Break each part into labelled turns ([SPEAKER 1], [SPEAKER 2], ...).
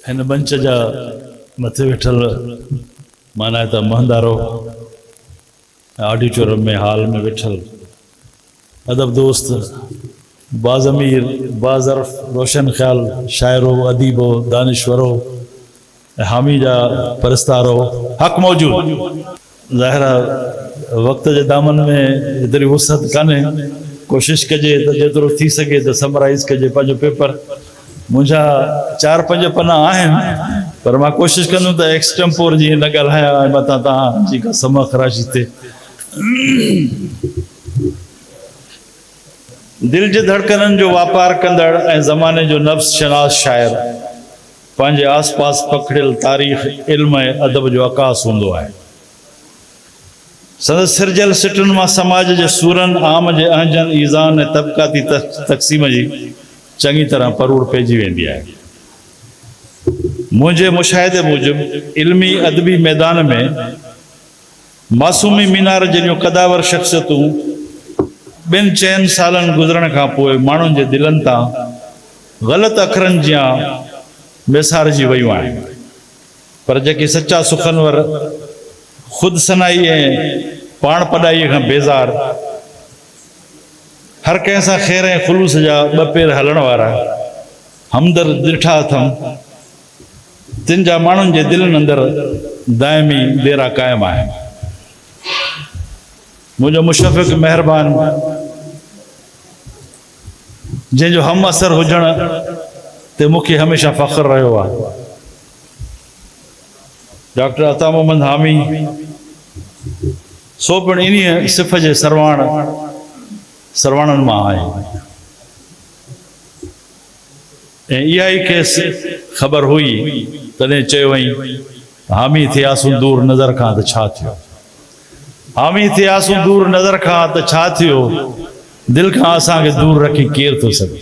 [SPEAKER 1] हिन मंच जा मथे वेठल माना त महंदारो ऑडिटोरियम में हॉल में वेठल अदब दोस्त बाज़मीर बाज़र्फ रोशन ख्याल शायरो अदीबो दानिश्वरो हामी जा परस्तारो हक़ मौजूद ज़ाहिरा वक्त जे दामन में एतरी वुसअत कान्हे कोशिश कजे त जेतिरो थी सघे त समराइज़ कजे पंहिंजो पेपर मुंहिंजा 4-5 पन्ना आहिनि पर मां कोशिश कंदुमि त एक्सटेम्पोर जीअं न ॻाल्हायां ऐं मथां तव्हां जी का समा ख़राशी थिए। दिल जे धड़कननि जो वापार कंदड़ ऐं ज़माने जो नफ्स शनास शाइर पंहिंजे आस पास पखड़ियल तारीख़ इल्म ऐं अदब जो अकास हूंदो आहे। संदसि सिरजल सिटुनि मां समाज जे सूरनि आम जे अहजनि ईज़ान ऐं तबक़ाती तक़सीम जी चङी तरह परूड़ पइजी वेंदी आहे। मुंहिंजे मुशाहिदे मूजिबि इल्मी अदबी मैदान में मासूमी मीनार जहिड़ियूं कदावर शख़्सियतूं 2-4 सालनि गुज़रण खां पोइ माण्हुनि जे दिलनि तां ग़लति अखरनि जियां मेसारजी वियूं आहिनि, पर जेके सचा सुखनवर ख़ुदि सनाई ऐं पाण पढ़ाईअ खां बेज़ार हर कंहिं सां ख़ैर ऐं ख़ुलूस जा 2 पेर हलण वारा हमदर्द ॾिठा अथमि तिन जा माण्हुनि जे दिलनि अंदरि दाइमी डेरा क़ाइमु आहे। मुंहिंजो मुशफ़िक़ महिरबान जंहिंजो हम असर हुजण ते मूंखे हमेशह फ़ख्रु रहियो आहे, डॉक्टर अता मोहम्मद हामी सो पिणु इन्हीअ सिफ़ जे सरवाणनि मां आहे ऐं इहा ई खेसि ख़बर हुई तॾहिं चयो वई हामी थियासूं दूर नज़र खां त छा थियो, हामी थियासूं दूर नज़र खां त छा थियो, दिलि खां असांखे दूर रखी केरु थो सघे।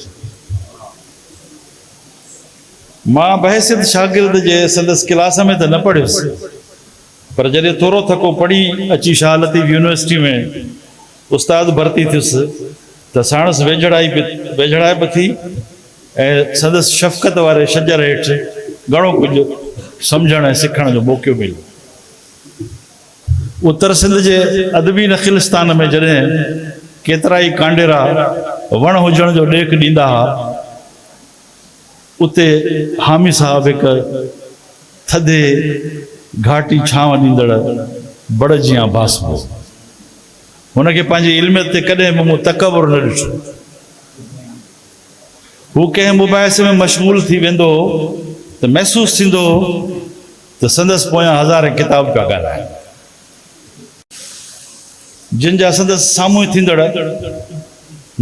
[SPEAKER 1] मां बहसियत शागिर्द जे संदसि क्लास में त न पढ़ियुसि, पर जॾहिं थोरो थको पढ़ी अची शाह लतीफ़ यूनिवर्सिटी में उस्ताद भर्ती थियुसि त साणसि वेझड़ाई बि थी ऐं संदसि शफ़क़त वारे शजर हेठि घणो कुझु सम्झण ऐं सिखण जो मौक़ो मिलियो। उत्तर सिंध जे अदबी नखिलस्तान में जॾहिं केतिरा ई कांडेरा वण हुजण जो ॾेख ॾींदा हुआ, उते हामी साहब हिकु थधे घाटी छांव ॾींदड़ बड़ जियां बास हो। हुनखे पंहिंजी इल्मियत ते कॾहिं बि मूं तकबुर न ॾिठो। हू कंहिं मुबाहिसे में मशगूल थी वेंदो त महसूसु थींदो त संदसि पोयां हज़ारे किताब पिया ॻाल्हाइनि, जिन जा संदसि साम्हूं थींदड़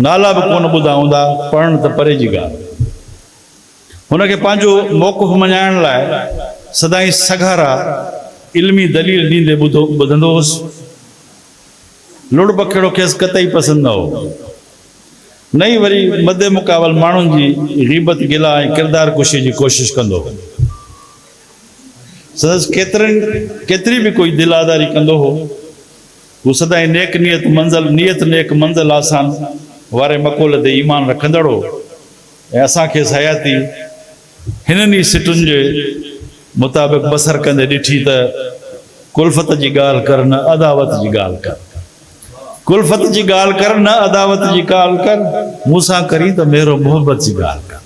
[SPEAKER 1] नाला बि कोन ॿुधा हूंदा, पढ़ण त परे जी ॻाल्हि। हुनखे पंहिंजो मौक़ुफ़ मञाइण लाइ सदाई सघारा इल्मी दलील ॾींदे ॿुधंदो हुउसि। लुड़ बखेड़ो खेसि कतई पसंदि न हो। नई वरी मदे मुक़ाबल माण्हुनि जी ग़ीबत गिला ऐं किरदार कुशी जी कोशिश कंदो। संदसि केतिरी बि कोई दिलादारी कंदो हो, हू सदाई नेक नियत नेक मंज़िल आसान वारे मक़ोल ते ईमान रखंदड़ हो ऐं असांखे हयाती हिननि ई सिटुनि जे मुताबिक़ बसर कंदे ॾिठी त कुल्फ़त जी ॻाल्हि कर न अदावत जी ॻाल्हि कर, कुल्फ़त जी ॻाल्हि कर न अदावत जी ॻाल्हि कर, मूंसां करी त मेरो मोहब्बत जी ॻाल्हि कर।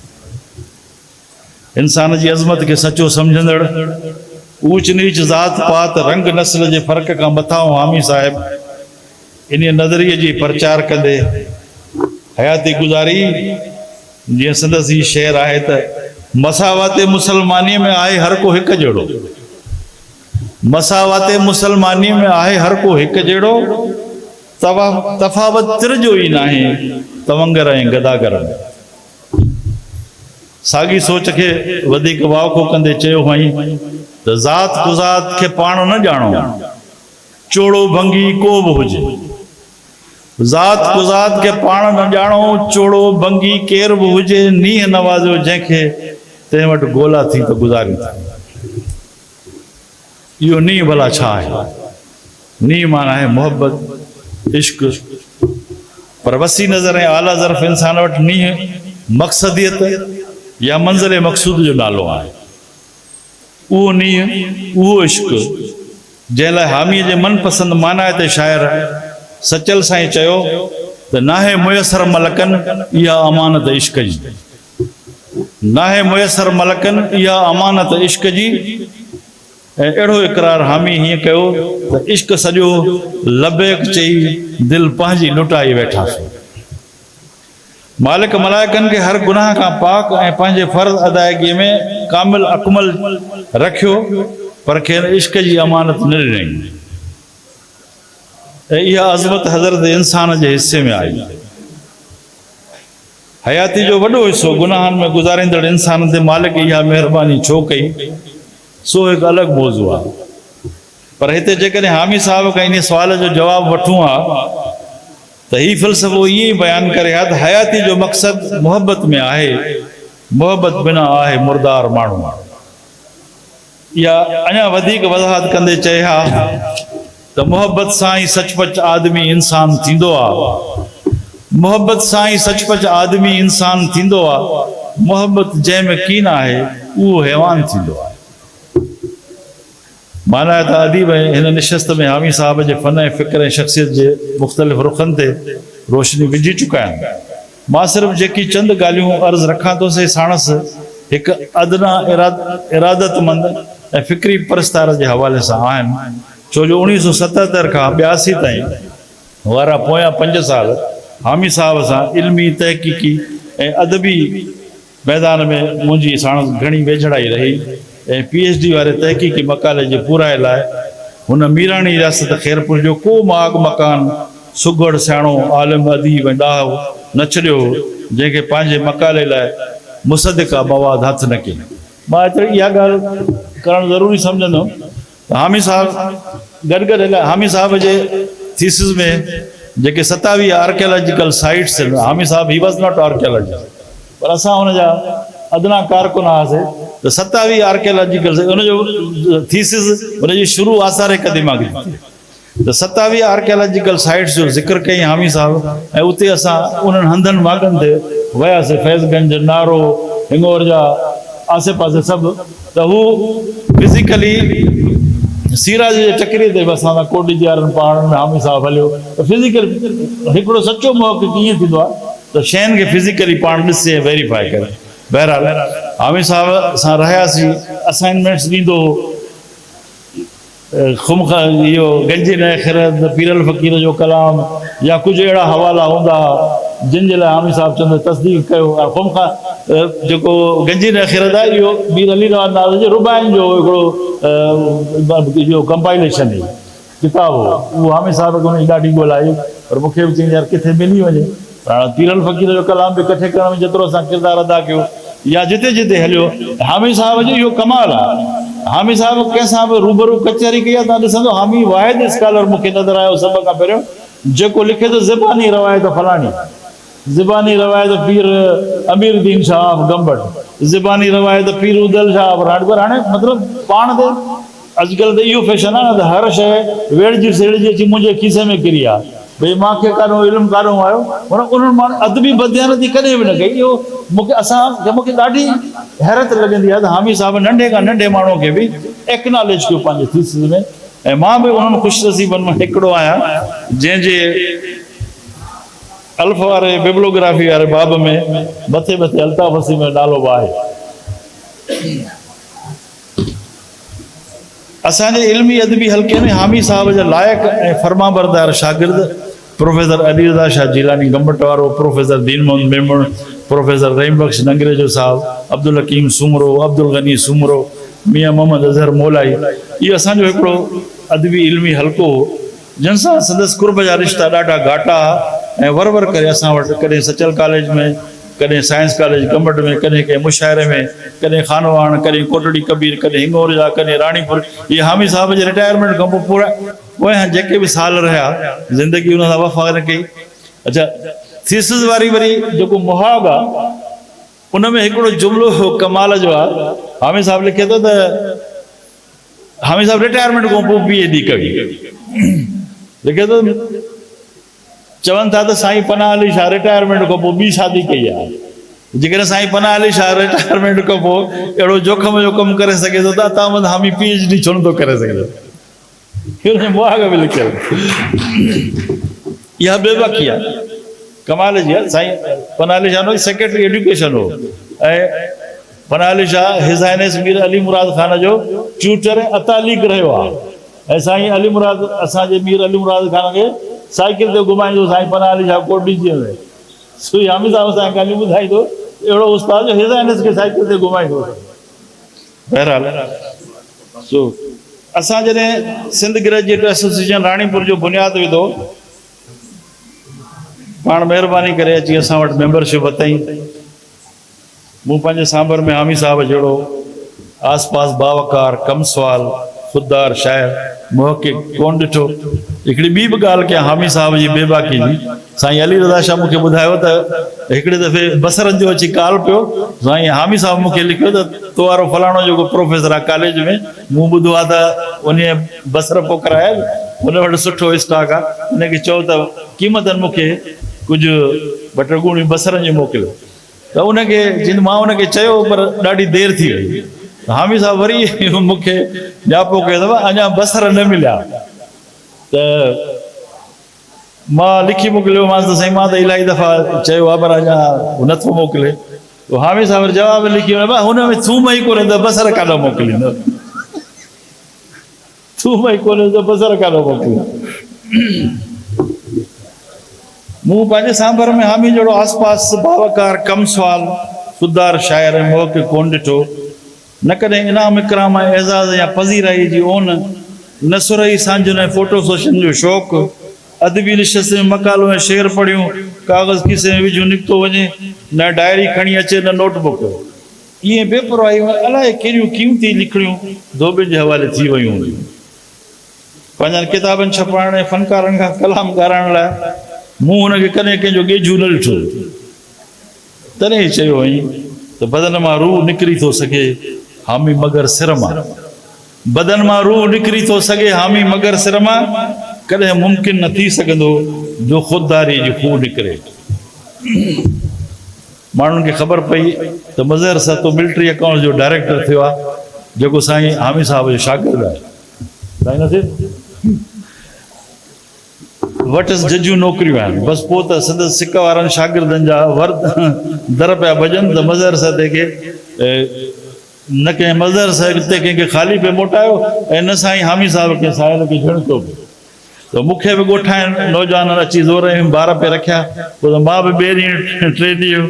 [SPEAKER 1] इंसान जी अज़मत खे सचो सम्झंदड़ ऊच नीच ज़ात पात रंग नस्ल जे फ़र्क़ खां मथां हामी साहिब इन नज़रिये जी प्रचार कंदे हयाती गुज़ारी। जीअं संदसि ही शेर आहे त मसावाते मुसलमानी में आहे हर को हिकु जहिड़ो, मसावाते मुसलमानी में आहे हर को हिकु जहिड़ो, तफ़ावत तिर जो ई नाहे तवंगर ऐं गदागर। साॻी सोच खे वधीक वावको कंदे चयो हुअईं त ज़ात गुज़ात खे पाण न ॼाणो, चोड़ो भंगी को बि हुजे, ज़ात गुज़ात खे पाण न ॼाणो, चोड़ो भंगी केर बि हुजे, नीह नवाज़ियो जंहिंखे तंहिं वटि ॻोल्हा थी त गुज़ारी था। इहो नीह भला छा आहे? नीह माना आहे मोहब्बत इश्क, पर वसी नज़र ऐं आला ज़र्फ़ इंसान वटि नीह मक़सदियत या मंज़िल मक़सूद जो नालो आहे। उहो नीह उहो इश्क जंहिं लाइ हामीअ जे मनपसंद माना ते शाइर सचल साईं चयो त नाहे मुयसर मलकन इहा अमानत इश्क जी, नाहे मुयसर मलकन इहा अमानत इश्क जी। ऐं अहिड़ो इक़रार हामी हीअं कयो त इश्क सॼो लबैक चई दिलि पंहिंजी लुटाई वेठासीं। मालिक मलाइकनि खे हर गुनाह खां पाक ऐं पंहिंजे फ़र्ज़ अदायगीअ में कामिल अकमल रखियो, पर खेनि इश्क जी अमानत न ॾिनई। ऐं इहा अज़मत हज़रत इंसान जे हिसे में आई। हयाती जो वॾो हिसो गुनाहनि में गुज़ारींदड़ इंसान ते मालिक इहा महिरबानी छो कई, सो हिकु अलॻि मौज़ू आहे। पर हिते जेकॾहिं हामी साहब खां इन सुवाल जो जवाबु वठूं हा त हीउ फ़िलसफ़ो ईअं ई बयानु करे हा त हयाती जो मक़सदु मुहबत में आहे, मुहबत बिना आहे मुर्दार माण्हू। इहा अञा वधीक वज़ाहत कंदे चए हा त मुहबत सां ई सचपच आदमी इंसान थींदो आहे, मुहबत सां ई सचपच आदमी इंसान थींदो आहे। मुहबत जंहिंमें कीन आहे उहो हैवान थींदो आहे। माना त अदीब हिन निशस्त में हामी साहब जे फ़न ऐं फ़िक्र ऐं शख़्सियत जे मुख़्तलिफ़ रुखनि ते रोशनी विझी चुका आहिनि। मां सिर्फ़ु जेकी चंद ॻाल्हियूं अर्ज़ु रखां थो से साणसि हिकु अदना इरादतमंद ऐं फ़िक्री परस्तार जे हवाले सां आहिनि, छो जो 1977 खां 82 ताईं वारा पोयां 5 साल हामी साहब सां इल्मी तहक़ीक़ी ऐं अदबी मैदान में मुंहिंजी साणसि घणी वेझड़ाई रही। ऐं PhD वारे तहक़ीक़ी मकाले जे पूराए लाइ हुन मीराणी रियासत ख़ैरपुर जो को माग मकान सुगड़ सियाणो आलिम अदीब ऐं ॾाहो न छॾियो जंहिंखे पंहिंजे मकाले लाइ मुसदिक़ा मवाद हथ न कई। मां एतिरी इहा ॻाल्हि करणु ज़रूरी सम्झंदुमि त हामी साहब गॾु हामी साहब जे थीसिस में जेके 27 आर्कियोलॉजिकल साइट्स आहिनि, हामी साहब ही वॉज नॉट आर्कियोलॉजिस्ट, पर असां हुनजा अदना कारकुन हुआसीं। त 27 आर्कियोलॉजिकल हुनजो थीसिस हुनजी शुरू आसार क़दीमा कई त 27 आर्कियोलॉजिकल साइट्स जो ज़िक्र कई हामी साहब। ऐं उते असां उन्हनि हंधनि वागनि ते वियासीं, फैज़गंज, नारो, हिंगोर जा आसे पासे सभु। त हू फिज़िकली सीराज जे चकरीअ ते बि असां सां कोडी जियारनि पहाड़नि में हामी साहब हलियो। त फिज़िकल हिकिड़ो सचो मौक़ो कीअं थींदो आहे त शयुनि खे फिज़िकली पाण ॾिसे ऐं वेरीफाई करे। बहरहाल हामी साहब सां रहियासीं, असाइनमेंट्स ॾींदो हो, इहो गंजी न ख़िरत, पीरल फ़क़ीर जो कलाम या कुझु अहिड़ा हवाला हूंदा जिन जे लाइ हामी साहब चवंदो तस्दीक़ कयो। ख़ुमखा जेको गंजी न ख़िरत आहे इहो मीर अली नवाज़ नाज़ जे रुबाइन जो हिकिड़ो इहो कंपाइलेशन हुई, किताब हो। उहो हामी साहब खे हुनजी ॾाढी ॻोल्हाई, पर मूंखे बि चई यार किथे मिली वञे। पीरल फ़क़ीर जो कलाम बि इकठे करण में जेतिरो असां किरदारु अदा कयो या जिते जिते हलियो, हामी साहब जो इहो कमाल आहे। हामी साहब कंहिंसां बि रूबरू कचहरी कई आहे, तव्हां ॾिसंदो हामी वाहिद स्कॉलर मूंखे नज़र आयो सभ खां पहिरियों जेको लिखे थो ज़बानी रवायत फलाणी, ज़बानी रवायत पीर अमीरुद्दीन शाह गंबट, ज़बानी रवायत पीर उदल शाह राजगर। हाणे मतिलबु पाण ते अॼुकल्ह त इहो फैशन आहे न त हर शइ वेड़जी सेड़जी अची मुंहिंजे खीसे में किरी आहे, भई मूंखे काॾो इल्मु काॾो आयो। पर उन्हनि माण्हू अदबी बदयानती कॾहिं बि न कई। इहो मूंखे ॾाढी हैरत लॻंदी आहे त हामी साहब नंढे खां नंढे माण्हू खे बि एक्नॉलेज कयो पंहिंजे थीसिस में। ऐं मां बि उन्हनि ख़ुशनसीबनि मां हिकिड़ो आहियां जंहिंजे अल्फ़ वारे बिब्लोग्राफी वारे बाब में मथे मथे अल्ताफ़ वसी में नालो बि आहे। असांजे इल्मी अदबी हल्के में हामी साहब जा लाइक़ ऐं फरमाबरदार शागिर्द प्रोफेसर अली रज़ा शाह जीलानी गंबट वारो, प्रोफेसर दीन मोहम्मद मेमण, प्रोफेसर रहीम बख्श नंगरेजो साहब, अब्दुल हकीम सूमरो, अब्दुल गनी सूमरो, मियाँ मोहम्मद अज़हर मोलाई। इहो असांजो हिकिड़ो अदबी इल्मी हल्को हो जिन सां संदसि कुर्ब जा रिश्ता ॾाढा घाटा ऐं वर वर करे असां वटि कॾहिं सचल कॉलेज में, कॾहिं साइंस कॉलेज गंबट में, कॾहिं कंहिं मुशाइरे में, कॾहिं खानवाण, कॾहिं कोटड़ी कबीर, कॾहिं हिंगोर जा, कॾहिं राणीपुर। इहे हामी साहब जे रिटायरमेंट खां पोइ पूरा पोयां जेके बि साल रहिया ज़िंदगी हुन सां वफ़ा न कई। अच्छा, थीसिस वारी वरी जेको मुहाब आहे उन में हिकिड़ो जुमिलो कमाल जो आहे। हामी साहब लिखे थो त हामी साहब रिटायरमेंट खां पोइ PhD कई, लिखे थो चवनि था त साईं पनाह अली शाह रिटायरमेंट खां पोइ ॿी शादी कई आहे। जेकॾहिं साईं पनाह अली शाह रिटायरमेंट खां पोइ अहिड़ो जोखम जो कमु करे सघे थो त तव्हां हामी PhD छो नथो करे सघे मुआग में लिखियल इहा बेबाकी आहे कमाल जी आहे साईं पनाह अली शाह सेक्रेटरी एजुकेशन हो ऐं पनाह अली शाह हिज़ हाइनेस मीर अली मुराद ख़ान जो ट्यूटर अतालीक रहियो आहे ऐं साईं अली मुराद असांजे मीर अली मुराद ख़ान खे साइकिल ते घुमाईंदो साईं पनाह अली शाह कोट ॾिजी वञे सुई हामी साहिब असांखे ॻाल्हियूं ॿुधाईंदो अहिड़ो उस्ताद जो हिज़ हाइनेस खे साइकिल ते घुमाईंदो बहरहाल सो असां जॾहिं सिंध ग्रेजुएट एसोसिएशन राणीपुर जो बुनियादु विधो पाण महिरबानी करे अची असां वटि मेंबरशिप वरितई मूं पंहिंजे सांभर में हामी साहिब जहिड़ो आस पास बावकार कमसवाल ख़ुददार शाइर मुहक़िक़ कोन ॾिठो हिकिड़ी ॿी बि ॻाल्हि कयां हामी साहिब जी बेबाकी जी साईं अली रज़ा शाह मूंखे ॿुधायो त हिकिड़े दफ़े बसरनि जो अची कॉल पियो साईं हामी साहिब मूंखे लिखियो त तो वारो फलाणो जेको प्रोफेसर आहे कॉलेज में मूं ॿुधो आहे त उन बसर पोखराया हुन वटि सुठो स्टॉक आहे हुनखे चओ त क़ीमतनि मूंखे कुझु बटर गुणी बसरनि जी मोकिलियो त उनखे जिन मां उनखे चयो पर ॾाढी देरि थी वई हामी साहिब वरी मूंखे ॼापो कयो अथव अञा बसर न मिलिया त मां लिखी मोकिलियोमांसि त साईं मां त इलाही दफ़ा चयो आहे पर अञा नथो मोकिले हामी साहिब जवाब लिखी वियो हुन में थूम ई कोन्हे त बसर काॾो मोकिलींदो थूम ई कोन्हे त बसर काॾो मोकिलींदो मूं पंहिंजे सांभर में हामी जहिड़ो आस पास बावकार कमसवाल ख़ुददार शाइर ऐं मुहक़िक़ कोन ॾिठो न कॾहिं इनाम इकराम ऐं एज़ाज़ या पज़ीराई जी ओन न सुरई सांझुनि ऐं फोटो सेशन जो शौक़ु अदबी निशस्त में मकालो ऐं शेर पढ़ियूं कागज़ खीसे में विझूं निकितो वञे न डायरी खणी अचे न नोटबुक ईअं बेपरवाही अलाए कहिड़ियूं क़ीमती लिखड़ियूं धोबियुनि जे हवाले थी वियूं हुयूं पंहिंजनि किताबनि छपाइण ऐं फ़नकारनि खां कलाम ॻाल्हाइण लाइ मूं हुनखे कॾहिं कंहिंजो गेझू न ॾिठो तॾहिं चयो हुई त बदन मां रूह निकिरी थो सघे हामी मगर सिर मां बदन मां रूह निकिरी थो सघे हामी मगर सिर मां कॾहिं मुमकिन न थी सघंदो जो ख़ुददारी जी खूह निकिरे माण्हुनि खे ख़बर पई त मज़हर सतो मिलिट्री अकाउंट जो डायरेक्टर थियो आहे जेको साईं हामी साहिब जो शागिर्दु आहे साईं न थिए वटि जजूं नौकरियूं आहिनि बसि पोइ त संदसि सिक वारनि शागिर्दनि जा दर पिया भॼनि त मज़हर सते खे न कंहिं मज़हर साहिब ते कंहिंखे ख़ाली पे मोटायो ऐं न साईं हामी साहिब खे साहिल खे झिणको पियो त मूंखे बि ॻोठाइनि नौजवाननि अची ज़ोर ॿार पे रखिया पोइ त मां बि ॿिए ॾींहुं टे ॾींहं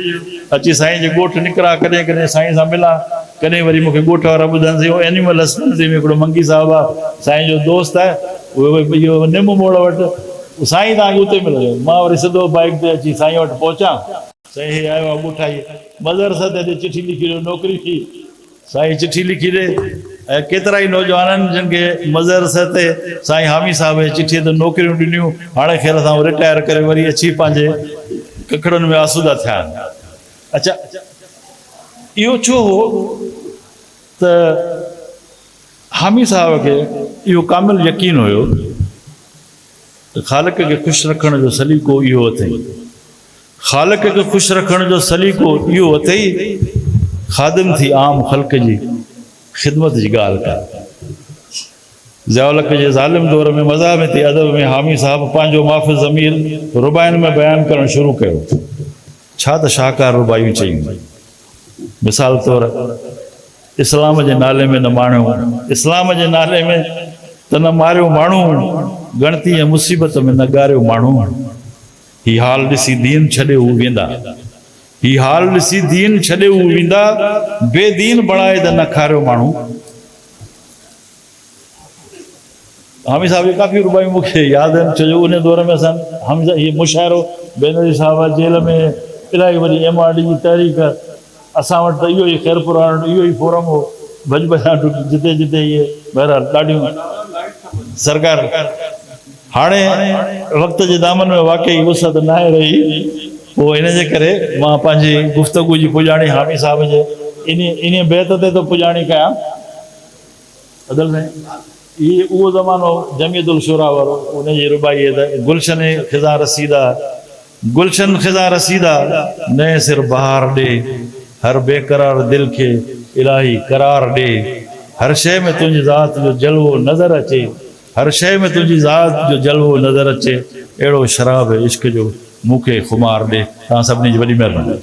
[SPEAKER 1] अची साईं जे ॻोठ निकिरा कॾहिं कॾहिं साईं सां मिला कॾहिं वरी मूंखे ॻोठ वारा ॿुधनि एनिमल हस्बेंड्री में हिकिड़ो मंगी साहिबु आहे साईं जो दोस्त आहे उहो इहो निम मोड़ वटि साईं तव्हांखे उते मिलंदो मां वरी सिधो बाइक ते अची साईं वटि पहुचां साईं हे आयो आहे ॻोठाई मज़हर सते ते चिठी लिखी ॾियो नौकिरी थी साईं चिठी लिखी ॾे ऐं केतिरा ई नौजवाननि जिन खे मज़हर सते साईं हामी साहिब जे चिठीअ ते नौकिरियूं ॾिनियूं हाणे ख़ैर सां रिटायर करे वरी अची पंहिंजे कखड़नि में आसूदा थिया आहिनि अच्छा इहो छो हो त हामी साहिब खे इहो कामिल यकीन हुयो त ख़ालिक खे ख़ुशि रखण जो सलीक़ो इहो अथई ख़ालिक खे ख़ुशि रखण जो सलीक़ो इहो अथई ख़ादिम थी आम ख़ल्क़ जी ख़िदमत जी ॻाल्हि कर ज़ियाउल जे ज़ालिम दौर में मज़ाहिमती अदब में हामी साहिब पंहिंजो माफ़िज़ ज़मीर रुबाइनि में बयानु करणु शुरू कयो छा त शाहकार रुबायूं चयूं मिसाल तौरु इस्लाम जे नाले में न माणियो इस्लाम जे नाले में त न मारियो माण्हू गणती ऐं मुसीबत में न ॻारियो माण्हू ही हाल ॾिसी दीन छॾे हू वेंदा ही हाल ॾिसी दीन छॾे हू वेंदा बेदीन बणाए त न खारियो माण्हू हामी साहिब काफ़ी रुबायूं मूंखे यादि आहिनि छो जो उन दौर में असां हीअ मुशाइरो बेनज़ीर साहिब जेल में इलाही वरी MRD जी तहरीक असां वटि त इहो ई ख़ैरपुराण इहो ई फोरम हो भॼ भॼा जिते जिते इहे बहरहाल ॾाढियूं सरकार हाणे वक़्त जे दामन में वाक़ई वुसअत न आहे रही पोइ इन जे करे मां पंहिंजी गुफ़्तगू जी पुॼाणी हामी साहिब जे इन बैत ते थो पुॼाणी कयां अदल में इहे उहो ज़मानो जमीयतुल शुरा वारो उनजी रुबाई गुलशन ख़िज़ा रसीदा गुलशन खिज़ा रसीदा नए सिर बहार दे, हर बेकरार दिल के इलाही करार दे। हर शइ में तुंहिंजी ज़ात जो जलवो नज़र अचे, हर शइ में तुंहिंजी ज़ात जो जलवो नज़र अचे। अहिड़ो शराब इश्क जो मूंखे खुमार दे। तव्हां सभिनी जी वॾी महिरबानी।